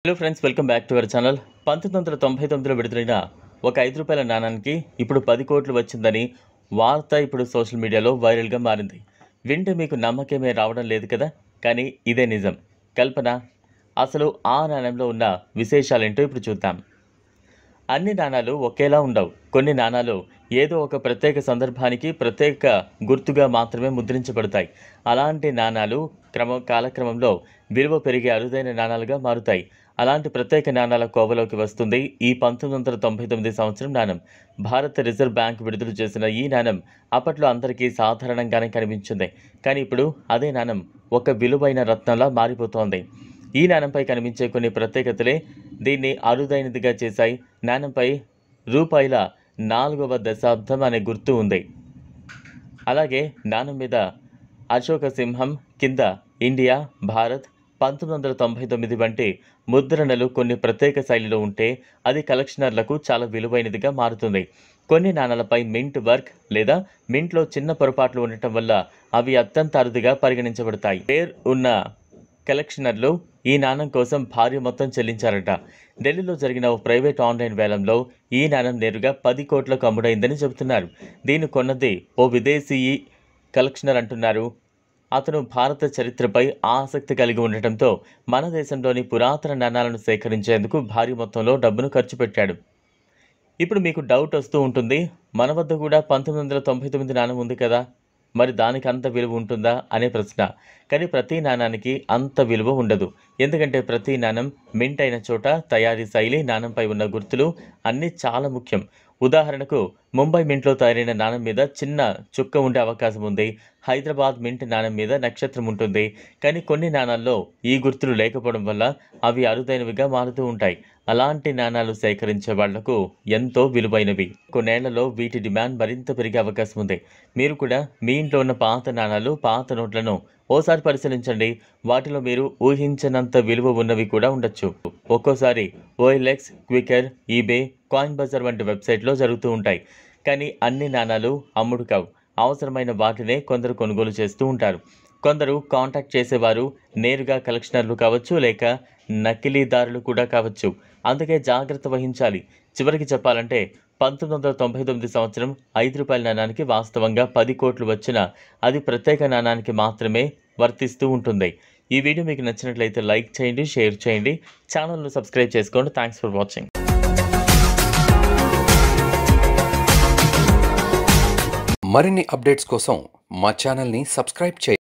Hello friends, welcome back to our channel. 1999లో విడుదలైన ఒక ₹5 నాణానికి ఇప్పుడు 10 కోట్లు వచ్చిందని వార్త ఇప్పుడు సోషల్ మీడియాలో వైరల్గా మారింది. వింటే మీకు నమ్మకమే రావడం లేదు కదా, కానీ ఇదే నిజం. కల్పన. అసలు ఆ నాణ్యంలో ఉన్న విశేషాలేంటో ఇప్పుడు చూద్దాం. అన్ని నాణాలు ఒకేలా ఉండవు. కొన్ని నాణాలు ఏదో ఒక ప్రత్యేక సందర్భానికి ప్రత్యేక గుర్తుగా మాత్రమే ముద్రించబడతాయి. అలాంటి నాణాలు కాలక్రమంలో విలువ పెరిగే అరుదైన నాణాలుగా మారుతాయి. అలాంటి ప్రత్యేక నాణాల కోవలోకి వస్తుంది ఈ 1999 సంవత్సరం నాణం. భారత రిజర్వ్ బ్యాంక్ విడుదల చేసిన ఈ నాణం అప్పట్లో అందరికీ సాధారణంగానే కనిపించింది. కానీ ఇప్పుడు అదే నాణం ఒక విలువైన రత్నంలా మారిపోతోంది. ఈ నాణంపై కనిపించే కొన్ని ప్రత్యేకతలే దీన్ని అరుదైనదిగా చేశాయి. నాణంపై రూపాయల 4వ దశాబ్దం అనే గుర్తు ఉంది. అలాగే నాణం మీద అశోక సింహం, కింద ఇండియా, భారత్, 1999 వంటి ముద్రణలు కొన్ని ప్రత్యేక శైలిలో ఉంటే అది కలెక్షనర్లకు చాలా విలువైనదిగా మారుతుంది. కొన్ని నాణాలపై మింట్ వర్క్ లేదా మింట్లో చిన్న పొరపాట్లు ఉండటం వల్ల అవి అత్యంత అరుదుగా పరిగణించబడతాయి. పేరు ఉన్న కలెక్షనర్లు ఈ నాణం కోసం భారీ మొత్తం చెల్లించారట. ఢిల్లీలో జరిగిన ఓ ప్రైవేట్ ఆన్లైన్ వేలంలో ఈ నాణం నేరుగా 10 కోట్లకు అమ్ముడైందని చెబుతున్నారు. దీన్ని కొన్నది ఓ విదేశీ కలెక్షనర్ అంటున్నారు. అతను భారత చరిత్రపై ఆసక్తి కలిగి ఉండటంతో మన దేశంలోని పురాతన నాణాలను సేకరించేందుకు భారీ మొత్తంలో డబ్బును ఖర్చు పెట్టాడు. ఇప్పుడు మీకు డౌట్ వస్తూ ఉంటుంది, మన వద్ద కూడా 1999 నాణం ఉంది కదా, మరి దానికి అంత విలువ ఉంటుందా అనే ప్రశ్న. కానీ ప్రతి నాణానికి అంత విలువ ఉండదు. ఎందుకంటే ప్రతి నాణం మింట్ అయిన చోట, తయారీ శైలి, నాణంపై ఉన్న గుర్తులు అన్నీ చాలా ముఖ్యం. ఉదాహరణకు ముంబై మింట్లో తయారైన నాణం మీద చిన్న చుక్క ఉండే అవకాశం ఉంది. హైదరాబాద్ మింట్ నాణం మీద నక్షత్రం ఉంటుంది. కానీ కొన్ని నాణాల్లో ఈ గుర్తులు లేకపోవడం వల్ల అవి అరుదైనవిగా మారుతూ ఉంటాయి. అలాంటి నాణాలు సేకరించే వాళ్లకు ఎంతో విలువైనవి. కొన్నేళ్లలో వీటి డిమాండ్ మరింత పెరిగే అవకాశం ఉంది. మీరు కూడా మీ ఇంట్లో ఉన్న పాత నాణాలు, పాత నోట్లను ఓసారి పరిశీలించండి. వాటిలో మీరు ఊహించనంత విలువ ఉన్నవి కూడా ఉండొచ్చు. ఒక్కోసారి OLX, Quikr, eBay, coin bazaar వంటి వెబ్సైట్లో జరుగుతూ ఉంటాయి. కానీ అన్ని నాణాలు అమ్ముడు కావు. అవసరమైన వాటినే కొందరు కొనుగోలు చేస్తూ ఉంటారు. కొందరు కాంటాక్ట్ చేసేవారు నేరుగా కలెక్షనర్లు కావచ్చు, లేక నకిలీదారులు కూడా కావచ్చు. అందుకే జాగ్రత్త వహించాలి. చివరికి చెప్పాలంటే 1999 సంవత్సరం ₹5 నాణానికి వాస్తవంగా 10 కోట్లు వచ్చినా అది ప్రత్యేక నాణానికి మాత్రమే వర్తిస్తూ ఉంటుంది. ఈ వీడియో మీకు నచ్చినట్లయితే లైక్ చేయండి, షేర్ చేయండి, ఛానల్ను సబ్స్క్రైబ్ చేసుకోండి. Thanks for watching. మరిన్ని అప్డేట్స్ కోసం మా ఛానల్ని సబ్స్క్రైబ్ చేయండి.